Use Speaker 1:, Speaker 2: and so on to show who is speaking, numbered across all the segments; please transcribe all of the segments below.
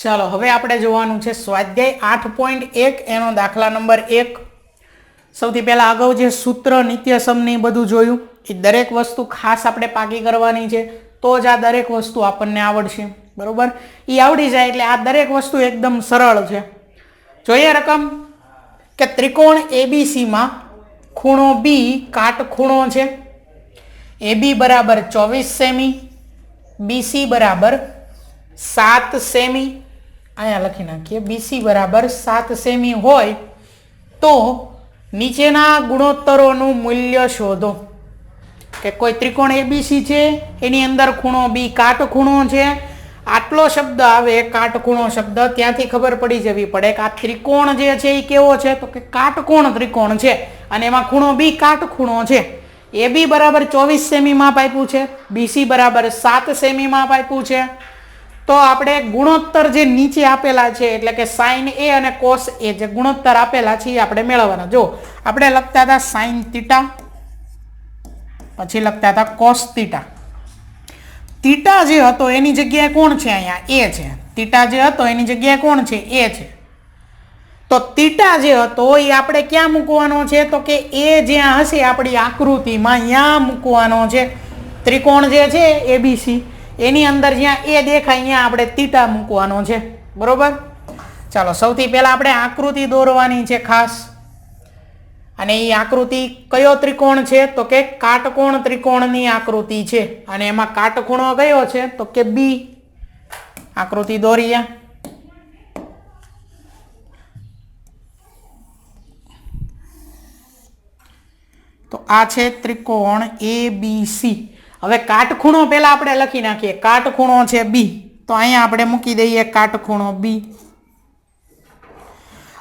Speaker 1: ચાલો હવે આપણે જોવાનું છે સ્વાધ્યાય 8.1 એનો દાખલા નંબર 1। સૌથી પહેલા અગાઉ જે સૂત્ર નિત્યસમની બધું જોયું એ દરેક વસ્તુ ખાસ આપણે પાકી કરવાની છે, તો જ આ દરેક વસ્તુ આપણને આવડશે, બરોબર। એ આવડી જાય એટલે આ દરેક વસ્તુ એકદમ સરળ છે। જોઈએ રકમ કે ત્રિકોણ એબીસી માં ખૂણો બી કાટખૂણો છે। એબી બરાબર 24 સેમી, બીસી બરાબર 7 સેમી, અહીંયા લખી નાખીએ બીસી બરાબર 7 સેમી હોય તો નીચેના ગુણોત્તરોનું મૂલ્ય શોધો। કે કોઈ ત્રિકોણ એબીસી છે એની અંદર ખૂણો બી કાટખૂણો છે, આટલો શબ્દ આવે કાટખૂણો શબ્દ ત્યાંથી ખબર પડી જવી પડે કે આ ત્રિકોણ જે છે એ કેવો છે, તો કે કાટકોણ ત્રિકોણ છે અને એમાં ખૂણો બી કાટખૂણો છે। એબી બરાબર 24 સેમી માપ આપ્યું છે, બીસી બરાબર 7 સેમી માપ આપ્યું છે, તો આપણે ગુણોત્તર જે નીચે આપેલા છે એટલે કે સાઇન એ અને કોસ એ જે ગુણોત્તર આપેલા છે એ આપણે મેળવવાના। જો આપણે લખતા હતા સાઇન થીટા, પછી લખતા હતા કોસ થીટા। થીટા જે હતો એની જગ્યાએ કોણ છે, અહીંયા એ છે। થીટા જે હતો એની જગ્યાએ કોણ છે, એ છે। તો થીટા જે હતો એ આપણે ક્યાં મૂકવાનો છે, તો કે એ જ્યાં હશે આપણી આકૃતિમાં ત્યાં મૂકવાનો છે। ત્રિકોણ જે છે એબીસી એની અંદર જ્યાં એ દેખાય ત્યાં આપણે થીટા મૂકવાનો છે, બરોબર। ચાલો સૌથી પહેલા આપણે આકૃતિ દોરવાની છે ખાસ, અને એ આકૃતિ કયો ત્રિકોણ છે, તો કે કાટકોણ ત્રિકોણની આકૃતિ છે અને એમાં કાટખૂણો કયો છે, તો કે બી। આકૃતિ દોરીએ। તો આ છે ત્રિકોણ એબીસી। હવે કાટખૂણો પહેલા આપણે લખી નાખીએ, કાટખૂણો છે બી, તો અહીંયા આપણે મૂકી દઈએ કાટખૂણો બી।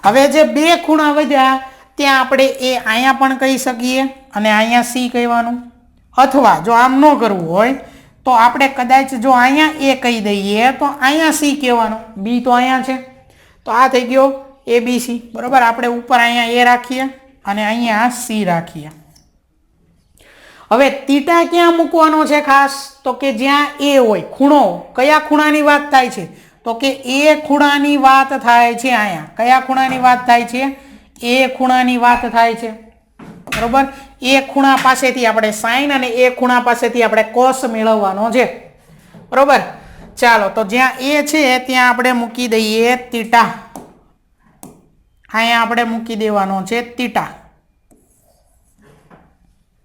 Speaker 1: હવે જે બે ખૂણા વધ્યા ત્યાં આપણે એ અહીંયા પણ કહી શકીએ અને અહીંયા સી કહેવાનું, અથવા જો આમ ન કરવું હોય તો આપણે કદાચ જો અહીંયા એ કહી દઈએ તો અહીંયા સી કહેવાનું, બી તો અહીંયા છે, તો આ થઈ ગયો એબીસી, બરોબર। આપણે ઉપર અહીંયા એ રાખીએ અને અહીંયા સી રાખીએ। હવે થીટા ક્યાં મૂકવાનો છે ખાસ, તો કે જ્યાં એ હોય, ખૂણો કયા ખૂણાની વાત થાય છે, તો કે એ ખૂણાની વાત થાય છે। અહીંયા કયા ખૂણાની વાત થાય છે, એ ખૂણાની વાત થાય છે, બરોબર। એ ખૂણા પાસેથી આપણે સાઈન અને એ ખૂણા પાસેથી આપણે કોસ મેળવવાનો છે, બરોબર। ચાલો તો જ્યાં એ છે ત્યાં આપણે મૂકી દઈએ થીટા, અહીંયા આપણે મૂકી દેવાનો છે થીટા,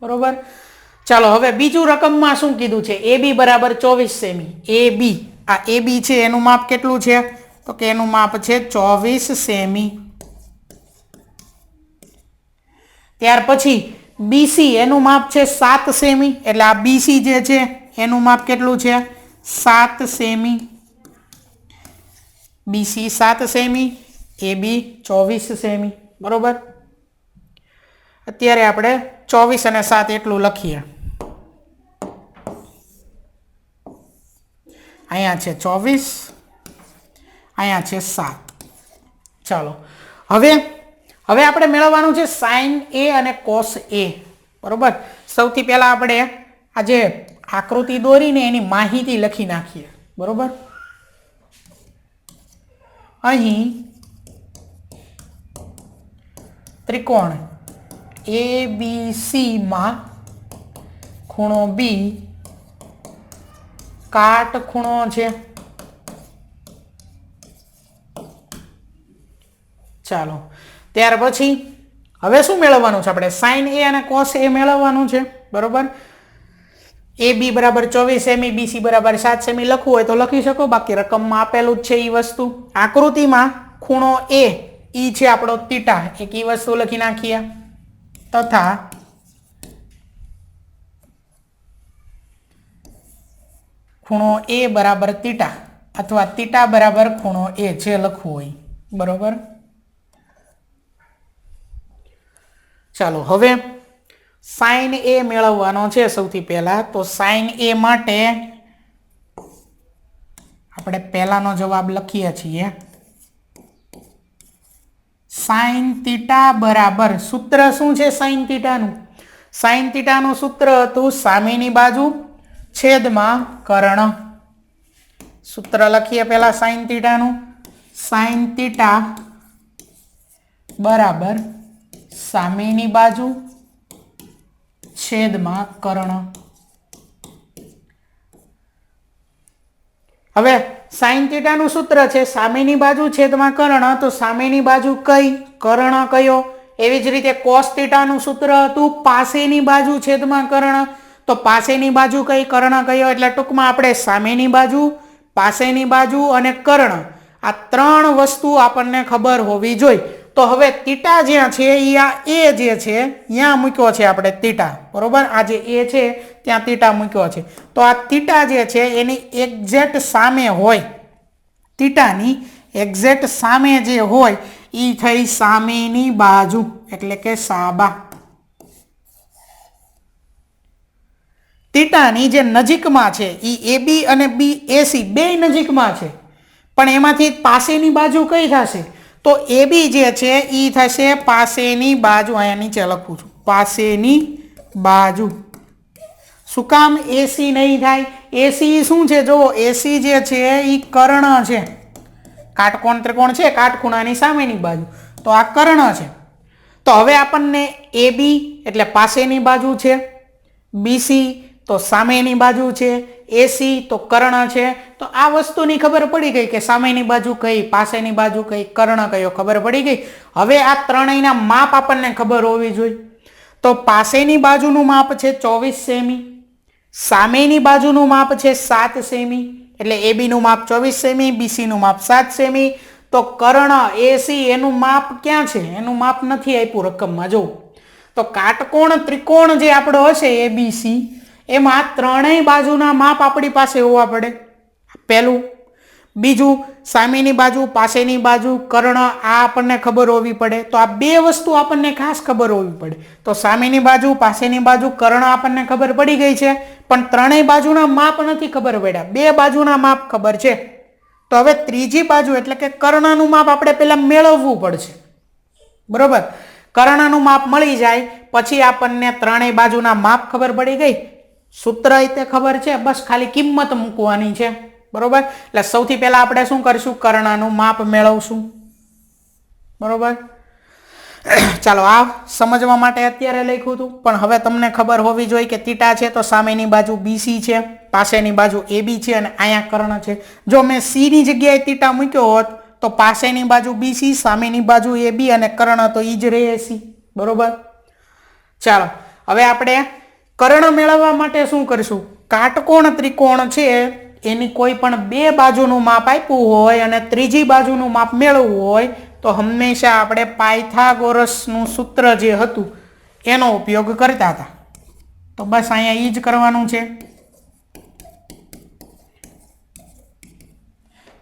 Speaker 1: બરોબર। ચાલો હવે બીજું રકમમાં શું કીધું છે, એબી બરાબર 24 સેમી। એબી, આ એબી છે એનું માપ કેટલું છે, તો કે એનું માપ છે 24 સેમી। ત્યાર પછી બીસી એનું માપ છે 7 સેમી, એટલે આ બીસી જે છે એનું માપ કેટલું છે, 7 સેમી। બીસી 7 સેમી, એબી 24 સેમી, બરોબર। અત્યારે આપણે 24 અને 7 એટલું લખીએ, અહીંયા છે 24, અહીંયા છે 7। ચાલો હવે આપણે મેળવવાનું છે સાઇન એ અને કોસ એ, બરોબર। સૌથી પહેલા આપણે આ જે આકૃતિ દોરીને એની માહિતી લખી નાખીએ, બરોબર। અહીં ત્રિકોણ એબીસી માં ખૂણો બી કાટખૂણો છે। ચાલો ત્યાર પછી હવે શું મેળવવાનું છે, આપણે સાઇન એ અને કોસ એ મેળવવાનું છે, બરોબર। એ બી બરાબર 24 સેમી, બીસી બરાબર 7 સેમી લખવું હોય તો લખી શકો, બાકી રકમમાં આપેલું જ છે એ વસ્તુ। આકૃતિમાં ખૂણો એ ઈ છે આપણો થીટા, એક ઈ વસ્તુ લખી નાખીએ, તથા ખૂણો એ બરાબર થીટા અથવા થીટા બરાબર ખૂણો એ જે લખવું હોય, બરોબર। ચાલો હવે સાઇન એ મેળવવાનો છે સૌથી પહેલા, તો સાઇન એ માટે આપણે પહેલાનો જવાબ લખીએ છીએ, સાઇન થીટા બરાબર, સૂત્ર શું છે સાઇન થીટાનું, સાઇન થીટાનું સૂત્ર હતું સામેની બાજુ છેદમાં કર્ણ। સૂત્ર લખીએ પહેલા સાઇન થીટાનું, સાઇન થીટા બરાબર સામેની બાજુ છેદમાં કર્ણ. હવે સાઇન થીટાનું સૂત્ર છે સામેની બાજુ છેદમાં કર્ણ, તો સામેની બાજુ કઈ, કર્ણ કયો. એવી જ રીતે કોસ થીટાનું સૂત્ર હતું પાસેની બાજુ છેદમાં કર્ણ, તો પાસેની બાજુ કઈ, કર્ણ કયો. એટલે ટૂંકમાં આપણે સામેની બાજુ, પાસેની બાજુ અને કર્ણ આ ત્રણ વસ્તુ આપણને ખબર હોવી જોઈએ. તો હવે થીટા જ્યાં છે એ આ એ જે છે ત્યાં મૂક્યો છે આપણે થીટા, બરોબર. આ જે એ છે ત્યાં થીટા મૂક્યો છે. તો આ થીટા જે છે એની એક્ઝેક્ટ સામે હોય, થીટાની એક્ઝેક્ટ સામે જે હોય એ થઈ સામેની બાજુ એટલે કે સાબા. થીટાની જે નજીકમાં છે એ AB અને BAC બે નજીકમાં છે, પણ એમાંથી પાસેની બાજુ કઈ થશે, તો AB જે છે એ થશે પાસેની બાજુ. અહીંયા નીચે લખું છું પાસેની બાજુ. શું કામ AC નહીં થાય? AC શું છે? જો AC જે છે એ કર્ણ છે, કાટકોણ ત્રિકોણ છે, કાટખૂણાની સામેની બાજુ, તો આ કર્ણ છે. તો હવે આપણને AB એટલે પાસેની બાજુ છે, BC તો સામેની બાજુ છે, AC તો કર્ણ છે. તો આ વસ્તુની ખબર પડી ગઈ કે સામેની બાજુ કઈ, પાસેની બાજુ કઈ, કર્ણ કયો, ખબર પડી ગઈ. હવે આ ત્રણેયના માપ આપણને ખબર હોવી જોઈએ. તો પાસેની બાજુનું માપ છે 24 સેમી, સામેની બાજુનું માપ છે 7 સેમી, એટલે AB નું માપ 24 સેમી, BC નું માપ 7 સેમી. તો કર્ણ AC એનું માપ ક્યાં છે? એનું માપ નથી આપ્યું રકમમાં. જો તો કાટકોણ ત્રિકોણ જે આપણો હશે ABC એમાં ત્રણેય બાજુના માપ આપણી પાસે હોવા પડે, પહેલું. બીજું, સામેની બાજુ, પાસેની બાજુ, કર્ણ આ આપણને ખબર હોવી પડે. તો આ બે વસ્તુ આપણને ખાસ ખબર હોવી પડે. તો સામેની બાજુ, પાસેની બાજુ, કર્ણ આપણને ખબર પડી ગઈ છે, પણ ત્રણેય બાજુના માપ નથી ખબર પડ્યા, બે બાજુના માપ ખબર છે. તો હવે ત્રીજી બાજુ એટલે કે કર્ણનું માપ આપણે પહેલા મેળવવું પડશે, બરોબર. કર્ણનું માપ મળી જાય પછી આપણને ત્રણેય બાજુના માપ ખબર પડી ગઈ, સૂત્ર તે ખબર છે, બસ ખાલી કિંમત મૂકવાની છે, બરોબર. એટલે સૌથી પહેલા આપણે શું કરીશું? કર્ણનું માપ મેળવશું, બરોબર. ચાલો આ સમજવા માટે અત્યારે લખ્યું હતું, પણ હવે તમને ખબર હોવી જોઈએ કે થીટા છે તો સામેની બાજુ BC છે, પાસેની બાજુ AB છે અને અહીંયા કર્ણ છે. જો મેં C ની જગ્યાએ થીટા મૂક્યો હોત તો પાસેની બાજુ BC, સામેની બાજુ AB અને કર્ણ તો ઈ જ રહે C, બરોબર. ચાલો હવે આપણે કર્ણ મેળવવા માટે શું કરીશું? કાટકોણ ત્રિકોણ છે એની કોઈ પણ બે બાજુનું માપ આપ્યું હોય અને ત્રીજી બાજુનું માપ મેળવવું હોય તો હંમેશા આપણે પાયથાગોરસનું સૂત્ર જે હતું એનો ઉપયોગ કરતા હતા. તો બસ અહીંયા એ જ કરવાનું છે.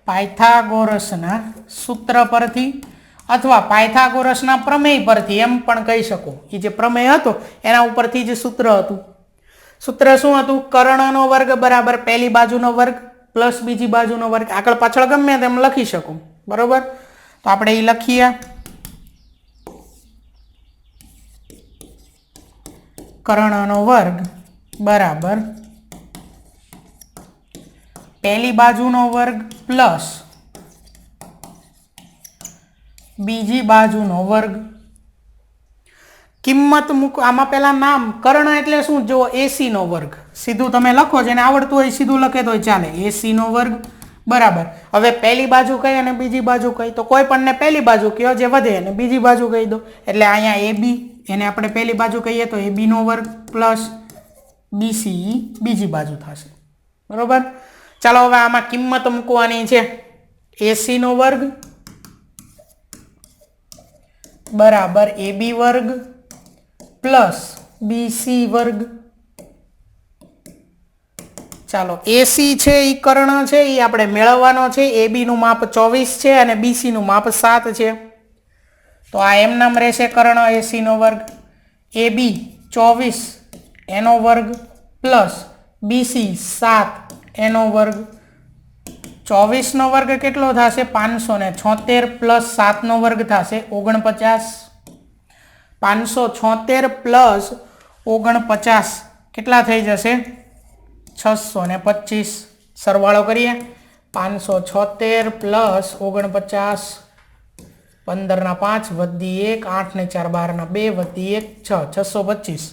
Speaker 1: પાયથાગોરસના સૂત્ર પરથી અથવા પાયથાગોરસના પ્રમેય પરથી એમ પણ કહી શકો. એ જે પ્રમેય હતો એના ઉપરથી જ સૂત્ર હતું. સૂત્ર શું હતું? કર્ણનો વર્ગ બરાબર પહેલી બાજુનો વર્ગ પ્લસ બીજી બાજુનો વર્ગ. આગળ પાછળ ગમે તેમ લખી શકો, બરોબર. તો આપણે એ લખીએ. કર્ણનો વર્ગ બરાબર પહેલી બાજુનો વર્ગ પ્લસ બીજી બાજુનો વર્ગ. કિંમત મૂકો. આમાં પેલા નામ કર્ણ એટલે શું? જો AC નો વર્ગ સીધું તમે લખો, જેને આવડતું હોય સીધું લખે તો ચાલે. AC નો વર્ગ બરાબર. હવે પહેલી બાજુ કઈ અને બીજી બાજુ કઈ? તો કોઈ પણ ને પહેલી બાજુ કયો જે વધે અને બીજી બાજુ કહી દો. એટલે અહીંયા AB એને આપણે પહેલી બાજુ કહીએ તો AB નો વર્ગ પ્લસ BC બીજી બાજુ થશે, બરોબર. ચાલો હવે આમાં કિંમત મૂકવાની છે. AC નો વર્ગ બરાબર AB વર્ગ પ્લસ BC વર્ગ. ચાલો AC છે એ કર્ણ છે એ આપણે મેળવવાનો છે. AB નું માપ 24 છે અને BC નું માપ 7 છે. તો આ એમ નામ રહેશે કર્ણ AC નો વર્ગ. AB 24 એનો વર્ગ પ્લસ BC 7 એનો વર્ગ. 24 નો વર્ગ કેટલો થશે? 576 પ્લસ 7 નો વર્ગ થશે 49. 576 પ્લસ 49 કેટલા થઈ જશે? 625. સરવાળો કરીએ 576 પ્લસ 49 15 5 વધી 1 8 ને 4 12 2 વધી 1 6 625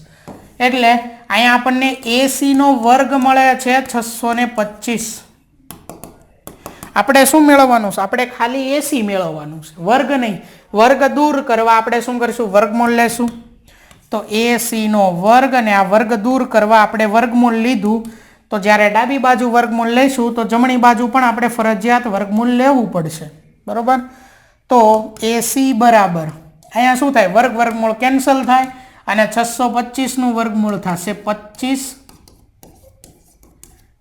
Speaker 1: એટલે અહીંયા આપણને એસી નો વર્ગ મળે છે 625. આપણે શું મેળવવાનું છે? આપણે ખાલી એસી મેળવવાનું છે, વર્ગ નહીં. વર્ગ દૂર કરવા આપણે શું કરીશું? વર્ગમૂળ લેશું. તો એસી નો વર્ગ અને આ વર્ગ દૂર કરવા આપણે વર્ગમૂળ લીધું. તો જ્યારે ડાબી બાજુ વર્ગમૂળ લઈશું તો જમણી બાજુ પણ આપણે ફરજિયાત વર્ગમૂળ લેવું પડશે. બરોબર? તો એસી બરાબર અહીંયા શું થાય? વર્ગમૂળ કેન્સલ થાય અને 625 નું વર્ગમૂળ થશે 25.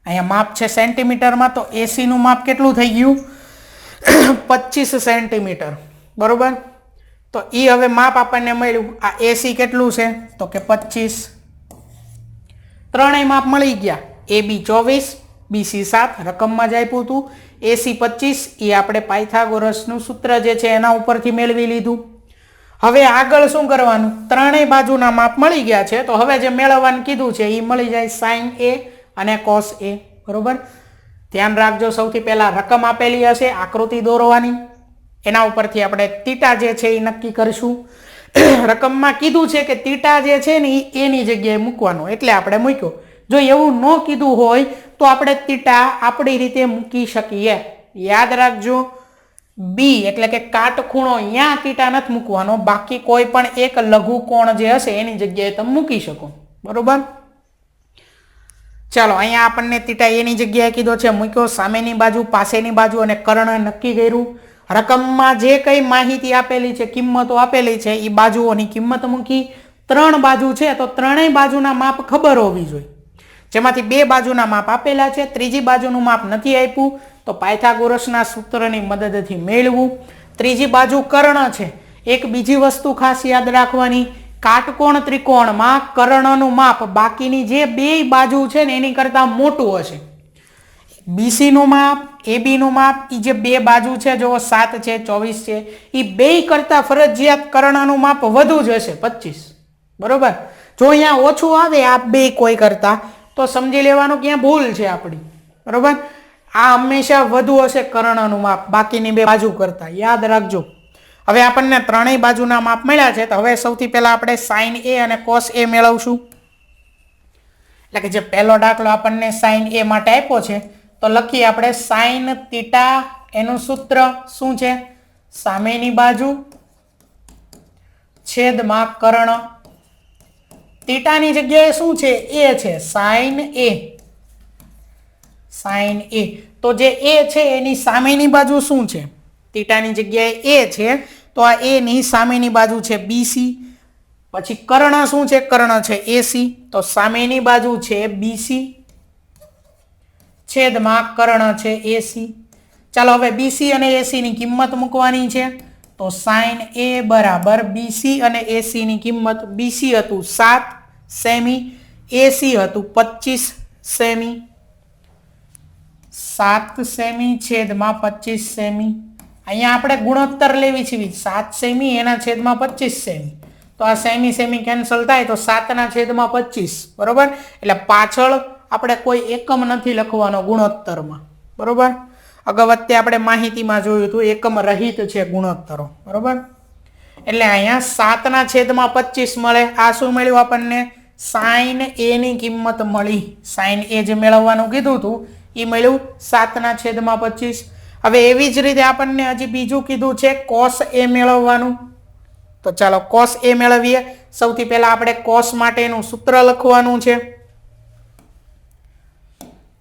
Speaker 1: અહીંયા માપ છે સેન્ટીમીટરમાં, તો એસી નું માપ કેટલું થઈ ગયું? 25 સેન્ટીમીટર. બરોબર? તો એ હવે માપ આપણને મળ્યું. આ એસી કેટલું છે? તો કે 25. ત્રણેય માપ મળી ગયા. AB 24, BC 7 રકમમાં જ આપ્યું હતું. AC 25 એ આપણે પાયથાગોરસનું સૂત્ર જે છે એના ઉપરથી મેળવી લીધું. હવે આગળ શું કરવાનું? ત્રણેય બાજુના માપ મળી ગયા છે, તો હવે જે મેળવવાનું કીધું છે એ મળી જાય sin A અને cos A. બરોબર? ધ્યાન રાખજો, સૌથી પહેલા રકમ આપેલી હશે, આકૃતિ દોરવાની, એના ઉપરથી આપણે θ જે છે એ નક્કી કરીશું. રકમમાં કીધું છે કે θ જે છે ને એ એની જગ્યાએ મૂકવાનો, એટલે આપણે મૂક્યો. જો એવું ન કીધું હોય તો આપણે θ આપણી રીતે મૂકી શકીએ. યાદ રાખજો, બી એટલે કે કાટખૂણો અહીંયા θ નથી મૂકવાનો, બાકી કોઈ પણ એક લઘુ કોણ જે હશે એની જગ્યાએ તમે મૂકી શકો. બરોબર? ચાલો, અહીંયા આપણને θ એની જગ્યાએ કીધો છે, મૂક્યો. સામેની બાજુ, પાસેની બાજુ અને કર્ણ નક્કી કર્યું. રકમમાં જે કઈ માહિતી આપેલી છે, કિંમતો આપેલી છે, એ બાજુઓની કિંમત મૂકી. 3 બાજુ છે તો ત્રણેય બાજુના માપ ખબર હોવી જોઈએ, જેમાંથી 2 બાજુના માપ આપેલા છે, ત્રીજી બાજુનું માપ નથી આપ્યું, તો પાયથાગોરસના સૂત્રની મદદથી મેળવું. ત્રીજી બાજુ કર્ણ છે. એક બીજી વસ્તુ ખાસ યાદ રાખવાની, કાટકોણ ત્રિકોણમાં કર્ણનું માપ બાકીની જે 2 બાજુ છે ને એની કરતાં મોટું હશે. BC નું માપ, AB નું માપ, એ જે 2 બાજુ છે, જો 7 છે 24 છે, એ 2 કરતાં ફરજિયાત કર્ણનું માપ વધુ જ હશે 25. બરોબર? જો અહીંયા ઓછું આવે આ 2 કોઈ કરતા, તો સમજી લેવાનું કે અહીંયા ભૂલ છે આપણી. બરોબર? આ હંમેશા વધુ હશે કર્ણનું માપ બાકીની 2 બાજુ કરતા, યાદ રાખજો. હવે આપણને ત્રણેય બાજુના માપ મળ્યા છે, તો હવે સૌથી પહેલા આપણે sin A અને cos A મેળવશું. એટલે કે જે પહેલો દાખલો આપણને sin A માટે આપ્યો છે, તો લખીએ આપણે sin θ. એનું સૂત્ર શું છે? સામેની બાજુ છેદમાં કર્ણ. θની જગ્યાએ શું છે? A છે, sin A. sin A. તો જે A છે એની સામેની બાજુ શું છે? θની જગ્યાએ A છે, તો આ A ની સામેની બાજુ છે BC. પછી કર્ણ શું છે? કર્ણ છે AC, તો સામેની બાજુ છે BC છેદમાં કર્ણ છે AC. ચાલો હવે BC અને AC ની કિંમત મૂકવાની છે. તો sin A બરાબર BC અને AC ની કિંમત, BC હતું 7 સેમી, AC હતું 25 સેમી. 7 સેમી છેદમાં 25 સેમી. અહીંયા આપણે ગુણોત્તર લેવી છે, 7 સેમી એના છેદમાં 25 સેમી. તો આ સેમી સેમી કેન્સલ થાય તો 7 ના છેદમાં 25. બરોબર? એટલે પાછળ આપણે કોઈ એકમ નથી લખવાનો ગુણોત્તરમાં. બરોબર? અગાઉ વખતે આપણે માહિતીમાં જોયું હતું એકમ રહિત છે ગુણોત્તરો. બરોબર? એટલે અહીંયા 7 ના છેદમાં 25 મળે. આ શું મળ્યું આપણને? sin A ની કિંમત મળી. sin A જે મેળવવાનું કીધું હતું એ મળ્યું 7 ના છેદમાં 25. હવે એવી જ રીતે આપણને હજી બીજું કીધું છે cos A મેળવવાનું. તો ચાલો cos A મેળવીએ. સૌથી પહેલા આપણે cos માટેનું સૂત્ર લખવાનું છે.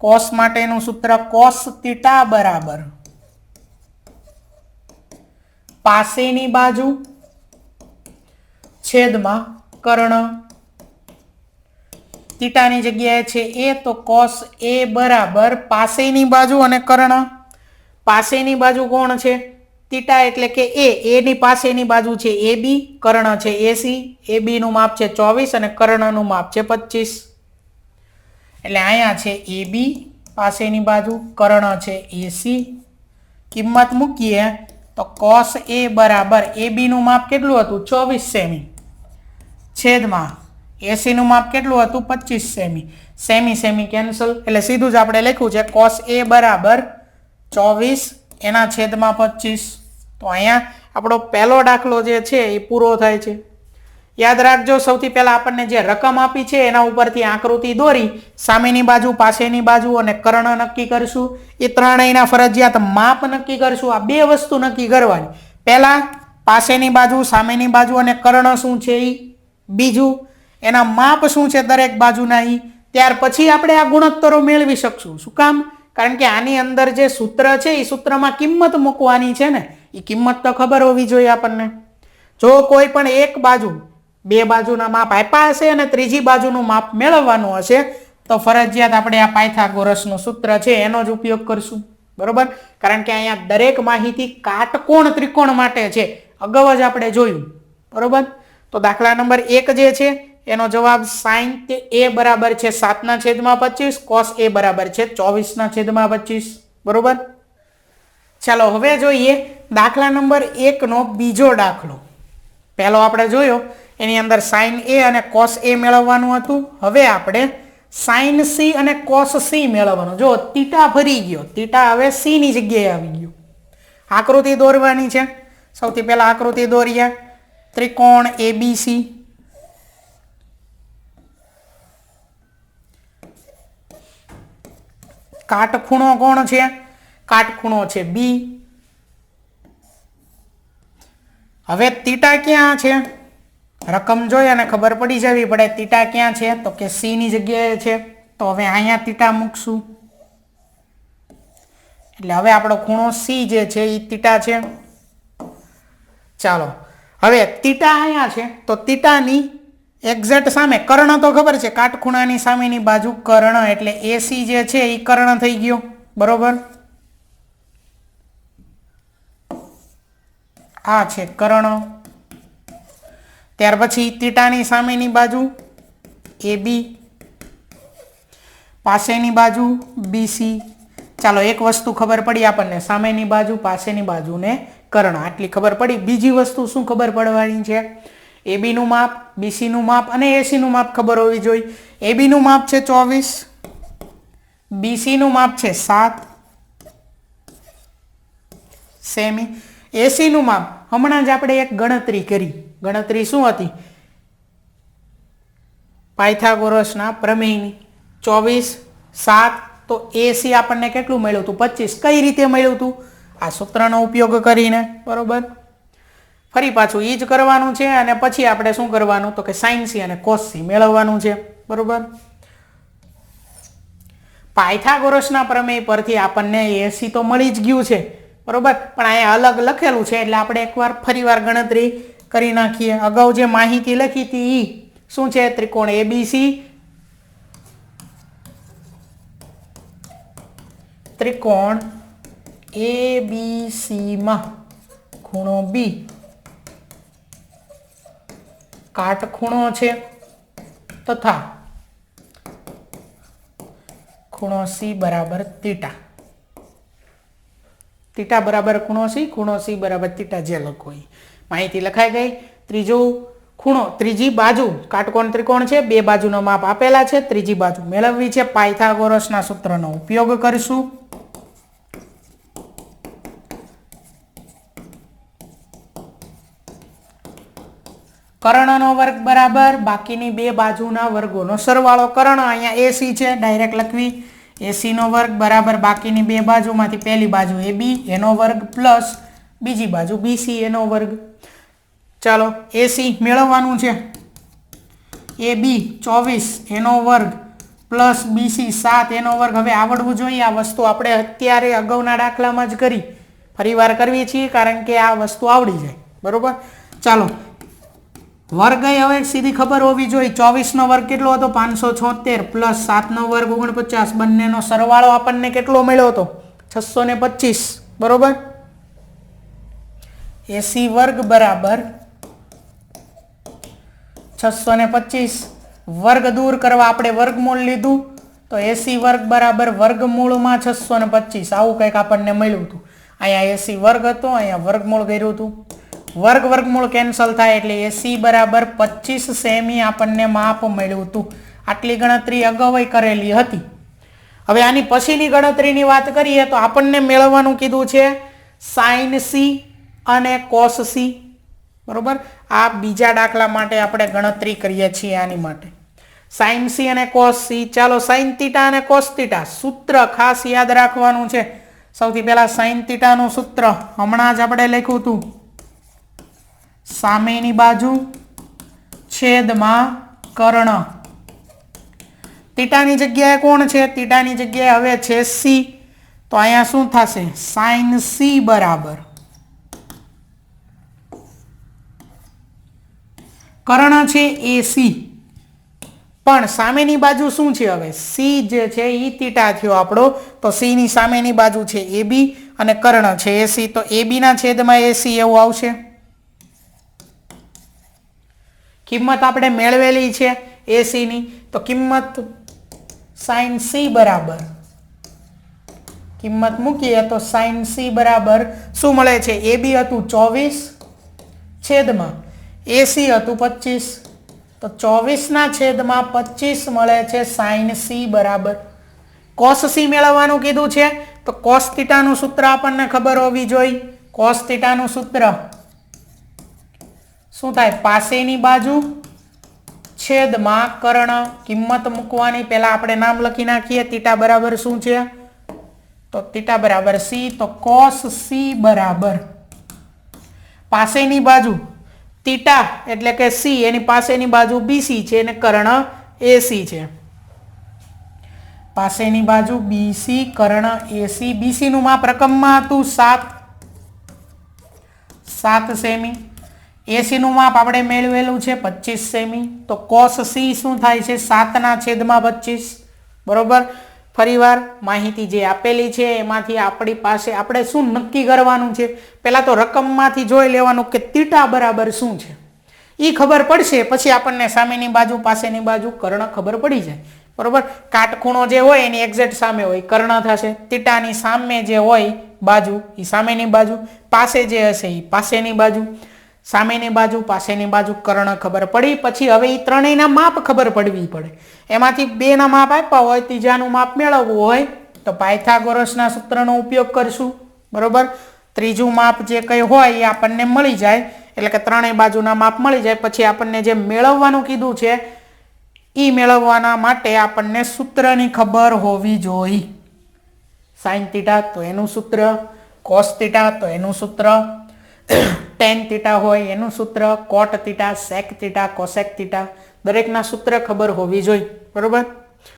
Speaker 1: cos માટેનું સૂત્ર cos θ બરાબર પાસેની બાજુ છેદમાં કર્ણ. θની જગ્યાએ છે A, તો cos A બરાબર પાસેની બાજુ અને કર્ણ. પાસેની બાજુ કોણ છે? θ એટલે કે A ની પાસેની બાજુ છે AB, કર્ણ છે AC. AB નું માપ છે 24 અને કર્ણનું માપ છે 25. એટલે અહીંયા છે AB પાસેની બાજુ, કર્ણ છે AC. કિંમત મૂકીએ તો cos A બરાબર AB નું માપ કેટલું હતું? 24 સેમી છેદમાં AC નું માપ કેટલું હતું? 25 સેમી. સેમી સેમી કેન્સલ, એટલે સીધું જ આપણે લખ્યું છે cos A બરાબર 24 એના છેદમાં 25. તો અહીંયા આપણો પહેલો દાખલો જે છે એ પૂરો થાય છે. યાદ રાખજો, સૌથી પહેલા આપણને જે રકમ આપી છે એના ઉપરથી આકૃતિ દોરી સામેની બાજુ, પાછળની બાજુ અને કર્ણ નક્કી કરશું. એ ત્રણેયના ફરજિયાત માપ નક્કી કરશું. આ બે વસ્તુ નક્કી કરવાની. પહેલા પાછળની બાજુ, સામેની બાજુ અને કર્ણ શું છે એ, બીજું એના માપ શું છે દરેક બાજુના એ. ત્યાર પછી આપણે આ ગુણોત્તરો મેળવી શકશું. શું કામ? કારણ કે આની અંદર જે સૂત્ર છે એ સૂત્રમાં કિંમત મૂકવાની છે ને, એ કિંમત તો ખબર હોવી જોઈએ આપણને. જો કોઈ પણ એક બાજુ, બે બાજુના માપ આપ્યા હશે અને ત્રીજી બાજુનું માપ મેળવવાનું હશે તો ફરજિયાત આપણે આ પાયથાગોરસનું સૂત્ર છે એનો જ ઉપયોગ કરશું. બરોબર? કારણ કે અહીંયા દરેક માહિતી કાટકોણ ત્રિકોણ માટે છે, અગાઉ જ આપણે જોયું. બરોબર? તો દાખલા નંબર 1 જે છે એનો જવાબ sin a બરાબર છે 7/25, cos a બરાબર છે 24/25. બરોબર? ચાલો હવે જોઈએ દાખલા નંબર 1 નો બીજો દાખલો. પહેલો આપણે જોયો એની અંદર sin a અને cos a મેળવવાનું હતું. હવે આપણે sin c અને cos c મેળવવાનું. જો θ ફરી ગયો, θ હવે c ની જગ્યાએ આવી ગયો. આકૃતિ દોરવાની છે. સૌથી પહેલા આકૃતિ દોરીએ. ત્રિકોણ abc, કાટખૂણો કોણ છે? કાટખૂણો છે b. હવે θ ક્યાં છે? રકમ જોઈ અને ખબર પડી જવી પડે θ ક્યાં છે, તો કે c ની જગ્યાએ છે. તો હવે અહીંયા θ મૂકશું એટલે હવે આપણો ખૂણો c જે છે એ θ છે. ચાલો હવે θ અહીંયા છે તો θ ની એક્ઝેક્ટ સામે કર્ણ તો ખબર છે, કાટખૂણાની સામેની બાજુ કર્ણ એટલે AC જે છે એ કર્ણ થઈ ગયો. બરોબર? આ છે કર્ણ. ત્યાર પછી θ ની સામેની બાજુ AB, પાસેની બાજુ BC. ચાલો એક વસ્તુ ખબર પડી આપણને, સામેની બાજુ, પાસેની બાજુ ને કર્ણ, આટલી ખબર પડી. બીજી વસ્તુ શું ખબર પડવાની છે? AB નું માપ, BC નું માપ અને AC નું માપ ખબર હોવી જોઈએ. AB નું માપ છે 24, BC નું માપ છે 7 સેમી, AC નું માપ હમણાં જ આપણે એક ગણતરી કરી. ગણતરી શું હતી? પાયથાગોરસના પ્રમેયની. 24, 7 તો AC આપણને કેટલું મળ્યું હતું? 25. કઈ રીતે મળ્યું હતું? આ સૂત્રનો ઉપયોગ કરીને. બરોબર? ફરી પાછું એ જ કરવાનું છે અને પછી આપણે શું કરવાનું તો કે sin c અને cos c મેળવવાનું છે. બરોબર? પાયથાગોરસના પ્રમેય પરથી આપણને AC તો મળી જ ગયું છે. બરોબર? પણ અહીંયા અલગ લખેલું છે એટલે આપણે એકવાર ફરીવાર ગણતરી કરી નાખીએ. અગાઉ જે માહિતી લખી હતી એ શું છે? ત્રિકોણ ABC, ત્રિકોણ ABC માં ખૂણો B કાટખૂણો છે તથા ખૂણો C બરાબર θ. θ બરાબર ખૂણો C, ખૂણો C બરાબર θ જે લખો એ માહિતી લખાઈ ગઈ. ત્રીજો ખૂણો, ત્રીજી બાજુ, કાટકોણ ત્રિકોણ છે, બે બાજુનો માપ આપેલા છે, ત્રીજી બાજુ મેળવવી છે. પાયથાગોરસના સૂત્રનો ઉપયોગ કરશું. કર્ણનો વર્ગ બરાબર બાકીની બે બાજુના વર્ગોનો સરવાળો. કર્ણ અહીંયા AC છે, ડાયરેક્ટ લખવી. AC નો વર્ગ બરાબર બાકીની બે બાજુમાંથી પહેલી બાજુ AB એનો વર્ગ પ્લસ બીજી બાજુ BC એનો વર્ગ. ચાલો AC મેળવવાનું છે. AB 24 એનો વર્ગ પ્લસ BC 7 એનો વર્ગ. હવે આવડવું જોઈએ. આ વસ્તુ આપણે અત્યારે અગાઉના દાખલામાં જ કરી, ફરીવાર કરવી છીએ કારણ કે આ વસ્તુ આવડી જાય. બરોબર? ચાલો વર્ગ હવે સીધી ખબર હોવી જોઈએ. 24 નો વર્ગ કેટલો હતો? 576 પ્લસ 7 નો વર્ગ 49. બંનેનો સરવાળો આપણને કેટલો મળ્યો હતો? 625. બરોબર? AC વર્ગ બરાબર 625. વર્ગ દૂર કરવા આપણે વર્ગમૂળ લીધું તો AC વર્ગ બરાબર વર્ગમૂળમાં 625. આવું કંઈક આપણને મળ્યું હતું. અહીંયા AC વર્ગ હતો, અહીંયા વર્ગમૂળ કર્યું હતું. વર્ગ વર્ગમૂળ કેન્સલ થાય એટલે AC બરાબર 25 સેમી આપણને માપ મળ્યું હતું. આટલી ગણતરી અગાઉ કરેલી હતી. હવે આની પછીની ગણતરીની વાત કરીએ તો આપણને મેળવવાનું કીધું છે સાઇન સી અને કોસ સી, બરોબર. આ બીજા દાખલા માટે આપણે ગણતરી કરીએ છીએ આની માટે સાઇન સી અને કોસ સી. ચાલો સાઇન થીટા અને કોસ થીટા સૂત્ર ખાસ યાદ રાખવાનું છે. સૌથી પહેલા સાઇન થીટાનું સૂત્ર હમણાં જ આપણે લખ્યું હતું, સામેની બાજુ છેદમાં કર્ણ. થીટાની જગ્યાએ કોણ છે? થીટાની જગ્યાએ હવે છે સી, તો અહીંયા શું થશે? સાઇન સી બરાબર કર્ણ છે એસી, પણ સામેની બાજુ શું છે? હવે સી જે છે એ થીટા થયો આપણો, તો સી ની સામેની બાજુ છે એબી અને કર્ણ છે એસી, તો એબી ના છેદમાં એસી એવું આવશે. કિંમત આપણે મેળવેલી છે એસી ની, તો કિંમત સાઇન સી બરાબર, કિંમત મૂકીએ તો સાઇન સી બરાબર શું મળે છે? એબી હતું 24 છેદમાં એસી હતું 25, તો 24 ના છેદમાં 25 મળે છે સાઇન સી બરાબર. કોસ સી મેળવવાનું કીધું છે, તો કોસ થીટાનું સૂત્ર આપણને ખબર હોવી જોઈએ. કોસ થીટાનું સૂત્ર શું થાય? પાસેની બાજુ છેદમાં કર્ણ. કિંમત મૂકવાની, પહેલા આપણે નામ લખી નાખીએ. થીટા બરાબર શું છે? તો થીટા બરાબર સી, તો કોસ સી બરાબર પાસેની બાજુ થીટા એટલે કે સી, એની પાસેની બાજુ બીસી છે અને કર્ણ એસી છે. પાસેની બાજુ બીસી, કર્ણ એસી. બીસી નું માપ રકમમાં હતું 7 સેમી. એસી નું માપ આપણે મેળવેલું છે 25 સેમી. તો કોસ સી શું થાય છે? 7 ના છેદમાં 25, બરોબર. ફરીવાર માહિતી જે આપેલી છે એમાંથી આપણી પાસે આપણે શું નક્કી કરવાનું છે? પહેલા તો રકમમાંથી જોઈ લેવાનું કે થીટા બરાબર શું છે, એ ખબર પડશે પછી આપણને સામેની બાજુ પાસેની બાજુ કર્ણ ખબર પડી જાય, બરોબર. કાટખૂણો જે હોય એની એક્ઝેક્ટ સામે હોય કર્ણ થશે. થીટાની સામે જે હોય બાજુ એ સામેની બાજુ, પાસે જે હશે એ પાસેની બાજુ, સામેની બાજુ પાસેની બાજુ કર્ણ ખબર પડી. પછી હવે એ ત્રણેયના માપ ખબર પડવી પડે. એમાંથી બે ના માપ આપ્યા હોય, ત્રીજાનું માપ મેળવવું હોય તો પાયથાગોરસના સૂત્રનો ઉપયોગ કરશું, બરોબર. ત્રીજું માપ જે કંઈ હોય એ આપણને મળી જાય, એટલે કે ત્રણેય બાજુના માપ મળી જાય. પછી આપણને જે મેળવવાનું કીધું છે એ મેળવવાના માટે આપણને સૂત્રની ખબર હોવી જોઈએ. સાઇન થીટા તો એનું સૂત્ર, કોસ થીટા તો એનું સૂત્ર, ટેન થીટા હોય એનું સૂત્ર, cot theta, sec theta, cosec theta, દરેકના સૂત્ર ખબર હોવી જોઈએ, બરોબર.